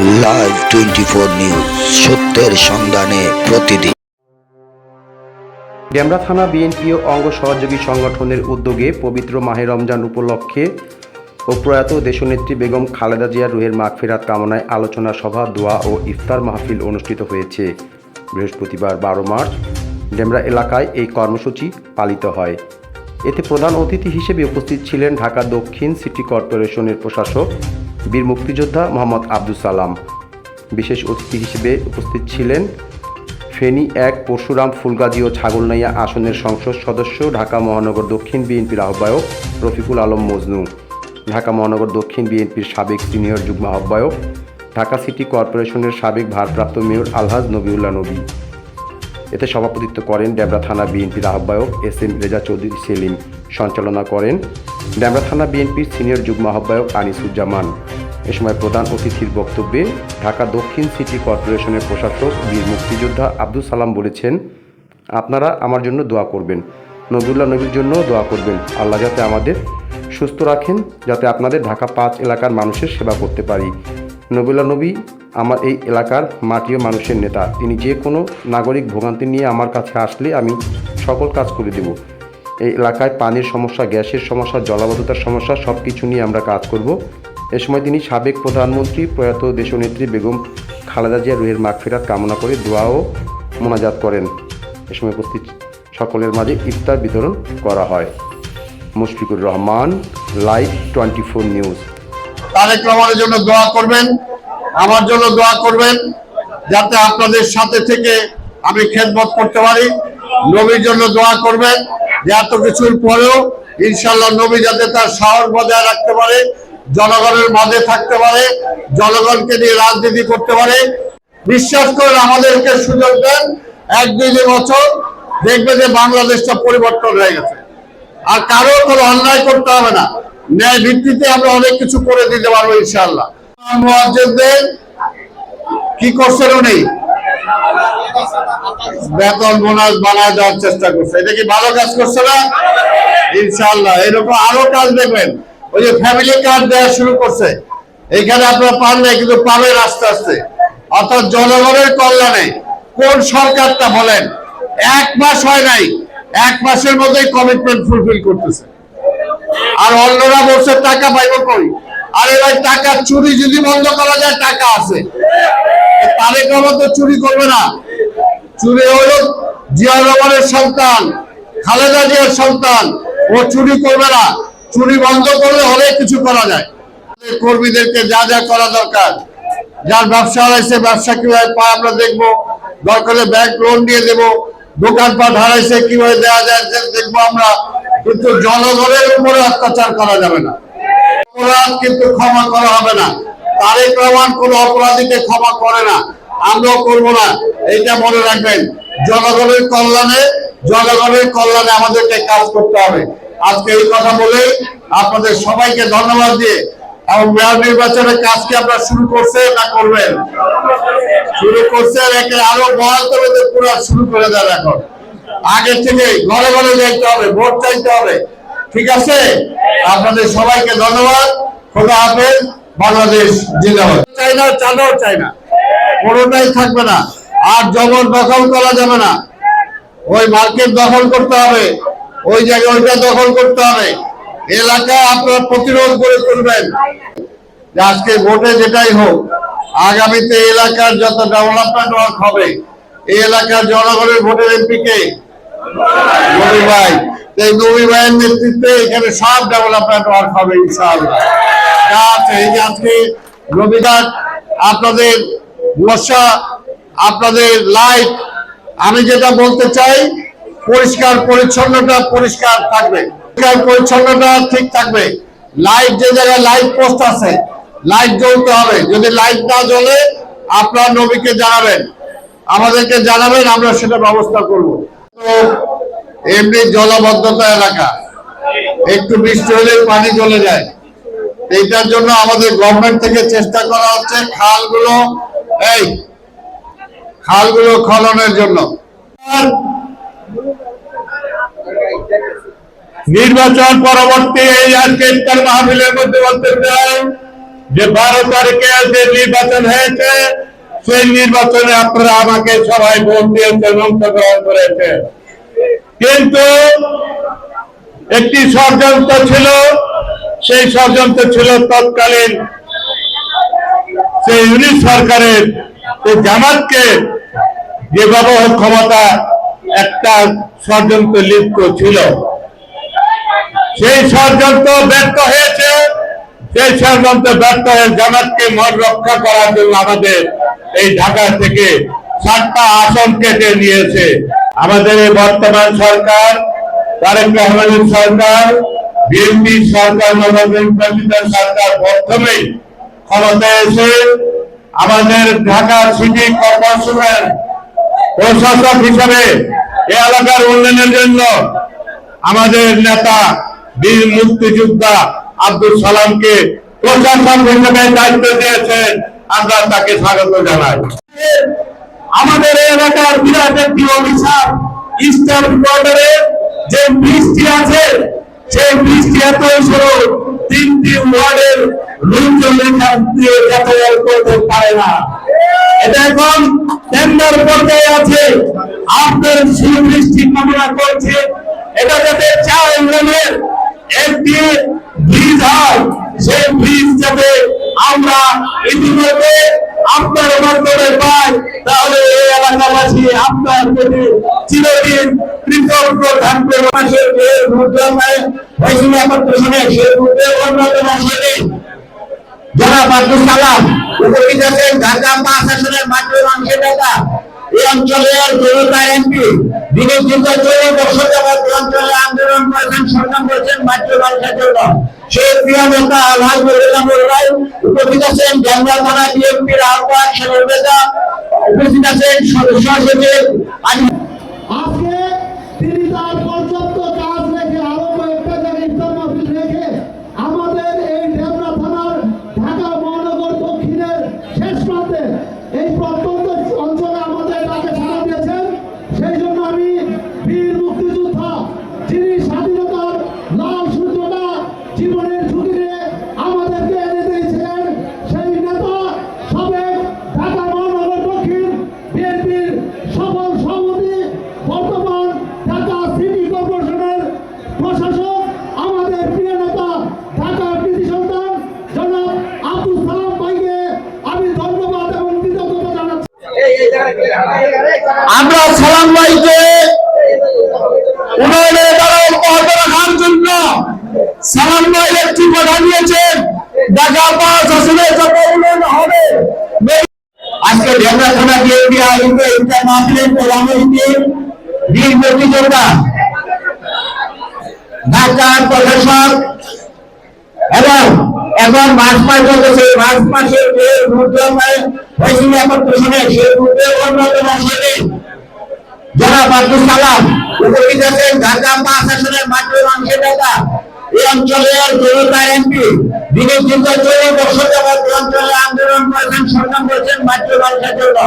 Live 24 news, সত্যের সন্ধানে প্রতিদিন। ডেমরা থানা বিএনপি ও অঙ্গ সহযোগী সংগঠনের উদ্যোগে পবিত্র মাহে রমজান উপলক্ষে ও প্রয়াত দেশনেত্রী বেগম খালেদা জিয়ার রুহের মাগফিরাত কামনায় আলোচনা সভা, দোয়া ও ইফতার মাহফিল অনুষ্ঠিত হয়েছে। বৃহস্পতিবার 12 মার্চ ডেমরা এলাকায় এই কর্মসূচি পালিত হয়। এতে প্রধান অতিথি হিসেবে উপস্থিত ছিলেন ঢাকা দক্ষিণ সিটি কর্পোরেশনের প্রশাসক বীর মুক্তিযোদ্ধা মোহাম্মদ আব্দুল সালাম। বিশেষ অতিথি হিসেবে উপস্থিত ছিলেন ফেনী 1 পরশুরাম, ফুলগাজী ও ছাগলনাইয়া আসনের সংসদ সদস্য, ঢাকা মহানগর দক্ষিণ বিএনপির আহ্বায়ক রফিকুল আলম মজনু, ঢাকা মহানগর দক্ষিণ বিএনপির সাবেক সিনিয়র যুগ্ম আহ্বায়ক, ঢাকা সিটি কর্পোরেশনের সাবেক ভারপ্রাপ্ত মেয়র আলহাজ নবিউল্লাহ নবী। এতে সভাপতিত্ব করেন ডেমরা থানা বিএনপির আহ্বায়ক SM রেজা চৌধুরী সেলিম। সঞ্চালনা করেন ডেমরা থানা বিএনপির সিনিয়র যুগ্ম আহ্বায়ক আনিসুজ্জামান। এ সময় প্রধান অতিথির বক্তব্যে ঢাকা দক্ষিণ সিটি কর্পোরেশনের প্রশাসক বীর মুক্তিযোদ্ধা আব্দুল সালাম বলেছেন, আপনারা আমার জন্য দোয়া করবেন, নবিউল্লাহ নবীর জন্য দোয়া করবেন। আল্লাহ যাতে আমাদের সুস্থ রাখেন, যাতে আপনাদের ঢাকা 5 এলাকার মানুষের সেবা করতে পারি। নবিউল্লাহ নবী আমার এই এলাকার মাটি ও মানুষের নেতা। তিনি যে কোনো নাগরিক ভোগান্তি নিয়ে আমার কাছে আসলে আমি সকল কাজ করে দেব। এই এলাকায় পানির সমস্যা, গ্যাসের সমস্যা, জলাবদ্ধতার সমস্যা সব কিছু নিয়ে আমরা কাজ করব। এ সময় তিনি সাবেক প্রধানমন্ত্রী প্রয়াত দেশনেত্রী বেগম খালেদা জিয়ার রুহের মাগফিরাত কামনা করে দোয়া ও মোনাজাত করেন। এ সময় উপস্থিত সকলের মাঝে ইফতার বিতরণ করা হয়। Mushfiqur Rahman, live 24 news. তারেক রহমানের জন্য দোয়া করবেন, আমার জন্য দোয়া করবেন, যাতে আপনাদের সাথে থেকে আমি খেদমত করতে পারি। নবীর জন্য দোয়া করবেন যে এত কিছুর পরেও ইনশাআল্লাহ নবী যাতে তার সাহস বজায় রাখতে পারে, জনগণের মাঝে থাকতে পারে, জনগণকে নিয়ে রাজনীতি করতে পারে। বিশ্বাস করে আমাদেরকে সুযোগ দেন, 1-2 বছর দেখবে যে বাংলাদেশটা পরিবর্তন হয়ে গেছে। আর কারো কোনো অন্যায় করতে হবে না, ন্যায় ভিত্তিতে আমরা অনেক কিছু করে দিতে পারবো ইনশাআল্লাহ। মুয়াজ্জিনদের কি করছেন উনি? বেতন বোনাস বানায় দেওয়ার চেষ্টা করছে। এটা কি ভালো কাজ করছে না? ইনশাআল্লাহ এরকম আরো কাজ দেখবেন। ওই যে ফ্যামিলি কার্ড দেওয়া শুরু করছে, এখানে আপনারা পান না, কিন্তু পাবেন আস্তে আস্তে। অর্থাৎ জনগণের কল্যাণে কোন সরকারটা বলেন 1 মাস হয় নাই, 1 মাসের মধ্যেই কমিটমেন্ট ফুলফিল করতেছে। আর অন্যরা বলছে টাকা পাইব কই? আরে ভাই, টাকা চুরি যদি বন্ধ করা যায়, টাকা আছে। তারেক রহমান তো চুরি করবে না। চুরি হলো জিয়াউর রহমানের সন্তান, খালেদা জিয়ার সন্তান, ও চুরি করবে না। চুরি বন্ধ করলে অনেক কিছু করা যায়। কর্মীদেরকে যা যা করা দরকার, যার ব্যবসা হারাইছে ব্যবসা কিভাবে পায় আমরা দেখবো, দরকার হলে ব্যাংক লোন দিয়ে দেবো, দোকানপাট হারাইছে কিভাবে দেওয়া যায় দেখবো আমরা। কিন্তু জনগণের উপরে অত্যাচার করা যাবে না, অপরাধ কিন্তু ক্ষমা করা হবে না। তারেক রহমান কোন অপরাধীকে ক্ষমা করে না, আমরাও করবো না, এইটা মনে রাখবেন। জনগণের কল্যাণে আমাদেরকে কাজ করতে হবে। আজকে এই কথা বলে আপনাদের সবাইকে ধন্যবাদ দিয়ে, এবং মেয়র নির্বাচনের কাজকে আপনারা শুরু করছেন না করবেন? শুরু করছেন, একে আরো বহাল করে পুরো শুরু করে দেন। এখন আগে থেকে ঘরে ঘরে যাইতে হবে, ভোট চাইতে হবে। ঠিক আছে? আপনাদের সবাইকে ধন্যবাদ। খোদা হাফেজ। বাংলাদেশ জিন্দাবাদ। চাই না, চাঁদাও চাই না, কোনোটাই থাকবে না। আর জবর দখল করা যাবে না। ওই মার্কেট দখল করতে হবে, ওই জায়গায় ওইটা দখল করতে হবে। এলাকায় আপনারা প্রতিরোধ করে তুলবেন। আজকে ভোটে যেটাই হোক, আগামীতে এলাকার যত ডেভেলপমেন্ট ওয়ার্ক হবে, এই এলাকার জনগণের ভোটের MP কে? নবী ভাই। এই নবী ভাইয়ের নেতৃত্বে এখানে সব ডেভেলপমেন্ট ওয়ার্ক হবে ইনশাআল্লাহ। এই যে আজকে রবিবার আপনাদের বর্ষা, আপনাদের লাইট, আমি যেটা বলতে চাই, পরিষ্কার পরিচ্ছন্নতা পরিষ্কার থাকবে, পরিষ্কার পরিচ্ছন্নতা ঠিক থাকবে। লাইট, যে জায়গায় লাইট পোস্ট আছে, লাইট জ্বলতে হবে। যদি লাইট না জ্বলে আপনারা নবীকে জানাবেন, আমাদেরকে জানাবেন, আমরা সেটা ব্যবস্থা করব। তো এমনি জলাবদ্ধতা এলাকা, একটু বৃষ্টি হলে পানি চলে যায়। এইটার জন্য আমাদের গভর্নমেন্ট থেকে চেষ্টা করা হচ্ছে খালগুলো খননের জন্য। নির্বাচন পরবর্তী এই আজকে ইফতার মাহফিলের মধ্যে বলতে চাই, যে 12 তারিখে যে নির্বাচন হয়েছে সেই নির্বাচনে আপনারা আমাকে সবাই ভোট দিয়েছেন, অংশগ্রহণ করেছেন, কিন্তু একটি ষড়যন্ত্র ছিল। সেই ষড়যন্ত্র ছিল তৎকালীন সেই ইউনিট সরকারের জামাতকে যে ব্যবহার ক্ষমতা একটা ষড়যন্ত্র লিপ্ত ছিল। সেই ষড়যন্ত্র ব্যর্থ হয়েছে। সেই ষড়যন্ত্র ব্যর্থ হয়ে জামাতকে মত রক্ষা করার জন্য আমাদের এই ঢাকা থেকে 7টা আসন কেটে নিয়েছে আমাদের এই বর্তমান সরকার, তারেক রহমানের সরকার, বিএনপি সরকার, নবনির্বাচিত সরকার প্রথমেই ক্ষমতায় এসে আমাদের ঢাকা সিটি কর্পোরেশনের প্রশাসক হিসেবে এই এলাকার উন্নয়নের জন্য আমাদের নেতা বীর মুক্তিযোদ্ধা আব্দুল সালামকে প্রশাসক হিসেবে দায়িত্ব দিয়েছেন। আমরা তাকে স্বাগত জানাই। আমাদের এলাকার বিরাট একটি অভিশাপ, ইস্টার্ন বর্ডারে যে বৃষ্টি আছে সেই বৃষ্টি এত সরু 3টি ওয়ার্ডের লোকজন যাতায়াত করতে পারে না। এটা এখন টেন্ডার পর্যায়ে আছে। আপনার সুবৃষ্টি কামনা করছে এটা যাতে 4 লেনের একটি ব্রিজ হয়, সেই ব্রিজ যাতে আমরা ইতিমধ্যে আপনার মাধ্যমে পাই, তাহলে এই এলাকাবাসী আপনার প্রতি চিরদিন কৃতজ্ঞ থাকবে। মাসের অন্যতম শহীদ জনাব আব্দুল সালাম উপস্থিত আছেন, ঢাকা 5 আসনের মাত্র অংশের নেতা, এই অঞ্চলের জনতা এমপি, যিনি দীর্ঘ 40 বছর যাবৎ অঞ্চলে আন্দোলন করেছেন, সংগ্রাম করেছেন মাত্র মানুষের জন্য। সেই প্রিয় নেতা আলহাজ মনিরুল রায় উপস্থিত আছেন, ঢাকা থানা বিএনপির আহ্বায়ক সাবেক নেতা উপস্থিত আছেন, সদস্য সচিব। আজকে তিনি তার পর্যাপ্ত কাজ রেখে আরো কয়েকটা জায়গায় ইফতার মাহফিল রেখে আমাদের এই ঢাকা থানার ঢাকা মহানগর দক্ষিণের শেষ প্রান্তে এই প্রত্যন্ত অঞ্চলে আমাদের ডাকে সাড়া দিয়েছেন। সেই জন্য আমি বীর মুক্তিযোদ্ধা, যিনি স্বাধীনতার লাল সূর্যটা জীবনের ঝুঁকি নিয়ে আমাদেরকে এনে দিয়েছিলেন, সেই নেতা সাবেক ঢাকা মহানগর দক্ষিণ বিএনপির সফল সভাপতি, বর্তমান ঢাকা সিটি কর্পোরেশনের প্রশাসক, আমাদের প্রিয় নেতা ঢাকার কৃতি সন্তান জনাব আব্দুল সালাম ভাইকে আমি ধন্যবাদ এবং কৃতজ্ঞতা জানাচ্ছি। আমরা সালাম ভাইকে উন্নয়নের দ্বারা অব্যাহত রাখার জন্য সালাম ভাই একটি কথা দিয়েছেন, ঢাকা 5 আসনে যত উন্নয়ন হবে। আজকে ঢাকা থানা বিএনপি আয়োজিত ইফতার মাহফিলের প্রধান অতিথি বীর মুক্তিযোদ্ধা ঢাকার প্রশাসক এবং এখন মার্চ মাস চলতেছে, মার্চ মাসের যে হয়েছিল এখন প্রশ্নে সেই মুহূর্তে অন্যতম শহীদ জনাব আব্দুল সালাম উপস্থিত আছেন, ঢাকা 5 আসনের মাত্র অংশের নেতা, এই অঞ্চলের জনতা এমপি, যিনি দীর্ঘ 40 বছর যাবৎ অঞ্চলে আন্দোলন করেছেন, সংগ্রাম করেছেন মাত্র মানুষের জন্য।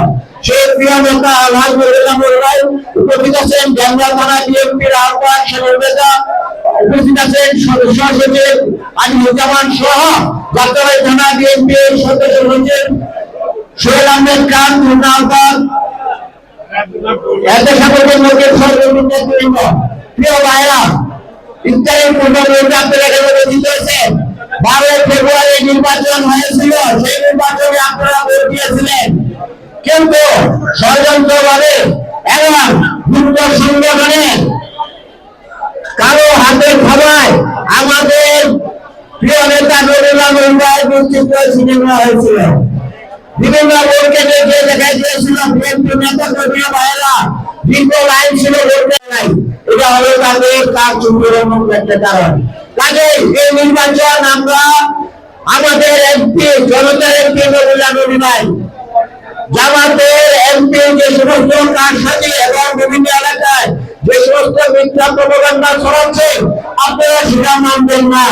সেই প্রিয় নেতা আলহাজ মনিরুল রায় উপস্থিত আছেন, ঢাকা থানা বিএনপির আহ্বায়ক সাবেক নেতা উপস্থিত আছেন, সদস্য সচিব আলিমুজ্জামান সহ যাত্রাবাড়ি থানা বিএনপির সদস্য সচিব সোহেল আহমেদ খান, ধন্যবাদ। এত সকলের মধ্যে সর্বনিম্ন প্রিয় ভাইরা, ইফতারের পূর্বে আপনারা এখানে জিতে হয়েছে। 12 ফেব্রুয়ারি নির্বাচন হয়েছিল, সেই নির্বাচনে আপনারা ভোট দিয়েছিলেন, কিন্তু ষড়যন্ত্রভাবে এবং গুপ্ত সংগঠনের কারো হাতের খবরায় আমাদের প্রিয় নেতা নবীন রায় নেতৃত্বে সিনেমা হয়েছিল। বিভিন্ন ভোট কেটে গিয়ে দেখা গিয়েছিল বিএনপি নেতা কর্মী ভাইয়েরা দীর্ঘ লাইন ছিল ভোট নাই। এটা হলো তাদের কাজ চুরির একটা কারণ। কাজে এই নির্বাচন আমরা আমাদের এমপি, জনতার এমপি নবীন রায়, জামাতের এমপি যে সমস্ত কারসাজি এবং বিভিন্ন এলাকায় যে সমস্ত মিথ্যা প্রপাগান্ডা ছড়াচ্ছে, আপনারা সেটা মানবেন না।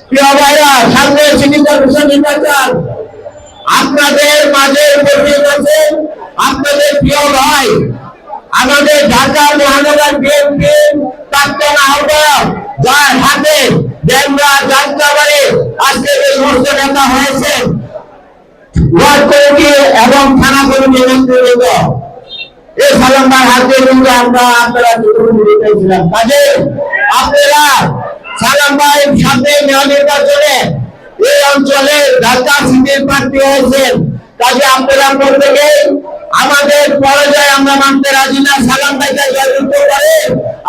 প্রিয় ভাইরা, সামনে সিটি কর্পোরেশন নির্বাচন, আপনাদের মাঝে উপস্থিত আছেন আপনাদের প্রিয় ভাই, আমাদের ঢাকা মহানগর বিএনপির প্রাক্তন আহ্বায়ক, যার হাতে ডেমরা যাত্রাবাড়ি আজকে সমস্ত নেতা হয়েছেন ওয়ার্ড কমিটি এবং থানা কমিটি নেতৃত্ব এই সালাম ভাই হাতে কিন্তু আপনারা পেয়েছিলাম। কাজে আপনারা সালাম ভাইয়ের সাথে মেয়র নির্বাচনে এই অঞ্চলে ঢাকা সিটির প্রার্থী হয়েছেন। কাজে আপনারা প্রত্যেকে আমাদের পরাজয় আমরা মানতে রাজি না। সালাম ভাইকে জয়যুক্ত করে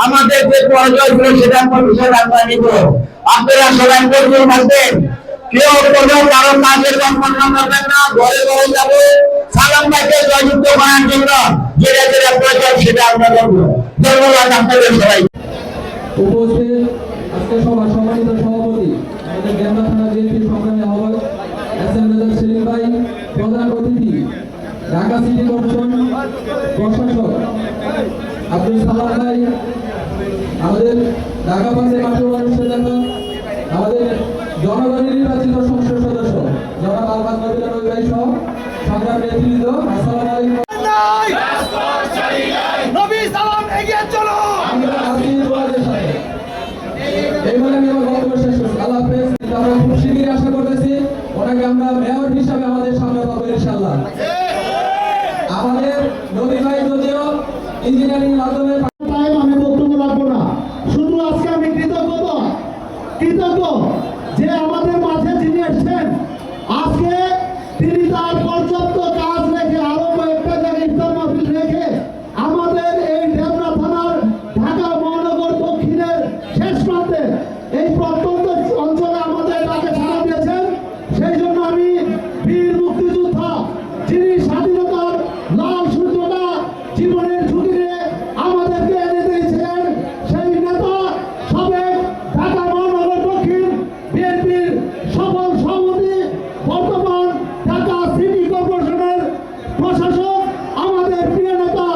আমাদের যে পরাজয় ছিল সেটা প্রতিশোধ আমরা নিব। আপনারা সবাই প্রস্তুত থাকবেন, কেউ কোনো কারো কাজের সম্পন্ন করবেন না, ঘরে ঘরে যাবো সালাম ভাইকে জয়যুক্ত করার জন্য যেটা যেটা প্রয়োজন সেটা আমরা করবো। ধন্যবাদ আপনাদের সবাই। উপস্থিত আজকে সভার সম্মানিত সভাপতি আমাদের গেন্দা থানা বিএনপির সংগ্রামী আহ্বায়ক এসএম সেলিম ভাই, প্রধান অতিথি ঢাকা সিটি কর্পোরেশন প্রশাসক আব্দুল সালাম ভাই, আমাদের ঢাকা পাশে মাঠে অনুষ্ঠান নেতা, আমাদের জনগণের নির্বাচিত সংসদ সদস্য জনাব আলহাজ নবীন ভাই সহ সংগ্রামী নেতৃবৃন্দ, আসসালামু আলাইকুম। নবী সালাম এগিয়ে চলো। আমরা আছি তোমাদের সাথে। এই বলে আমি আমার বক্তব্য শেষ করছি। আল্লাহ হাফেজ। আমরা খুব শীঘ্রই আশা করতেছি ওনাকে আমরা মেয়র হিসাবে আমাদের সামনে পাবো ইনশাআল্লাহ। আমাদের নবী ভাই যদিও ইঞ্জিনিয়ারিং মাধ্যমে টাইম আমি বক্তব্য রাখবো না, শুধু আজকে আমি কৃতজ্ঞ যে আমাদের মাঝে যিনি এসেছেন আজকে তিনি তার পর্যাপ্ত কাজ রেখে আরো কয়েকটা জায়গায় ইফতার মাহফিল রেখে আমাদের এই ঢেমরা থানার ঢাকা মহানগর দক্ষিণের শেষ প্রান্তে এই প্রত্যন্ত অঞ্চলে আমাদের তাকে সাড়া দিয়েছেন। সেই জন্য আমি বীর মুক্তিযোদ্ধা যিনি স্বাধীনতার লাল সূর্যটা জীবনের ঝুঁকি নিয়ে আমাদেরকে এনে দিয়েছিলেন সেই নেতা সাবেক ঢাকা মহানগর দক্ষিণ বিএনপির সফল সভাপতি, বর্তমান ঢাকা সিটি কর্পোরেশনের প্রশাসক, আমাদের প্রিয় নেতা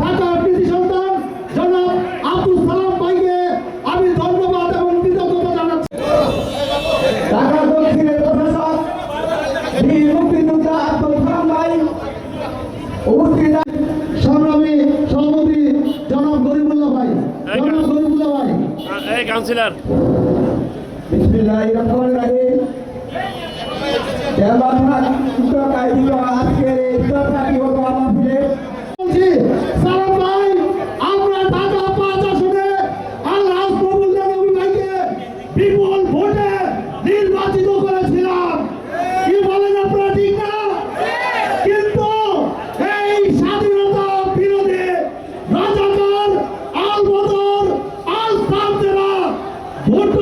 ঢাকার কৃতি সন্তান জনাব আব্দুল সালাম ভাইকে আমি ধন্যবাদ এবং কৃতজ্ঞতা জানাচ্ছি। ঢাকা দক্ষিণের প্রশাসক বীর মুক্তিযোদ্ধা আব্দুল সালাম ভাই উপস্থিত, সংগ্রামী সভাপতি জনাব গরিবুল্লাহ ভাই, এই কাউন্সিলর বিসমিল্লাহির রহমানির রহিম। আজকের এই ইফতারটি হলো মাহফিলে সালাম ভাই, আমরা ঢাকা 5 আসনে আল্লাহ কবুল নবী ভাইকে বিপুল ভোটে নির্বাচিত করেছিলাম। কি বলেন আপনারা, ঠিক না? কিন্তু এই স্বাধীনতা বিরোধী রাজাকার আল বদর আল সামতেরা ভোট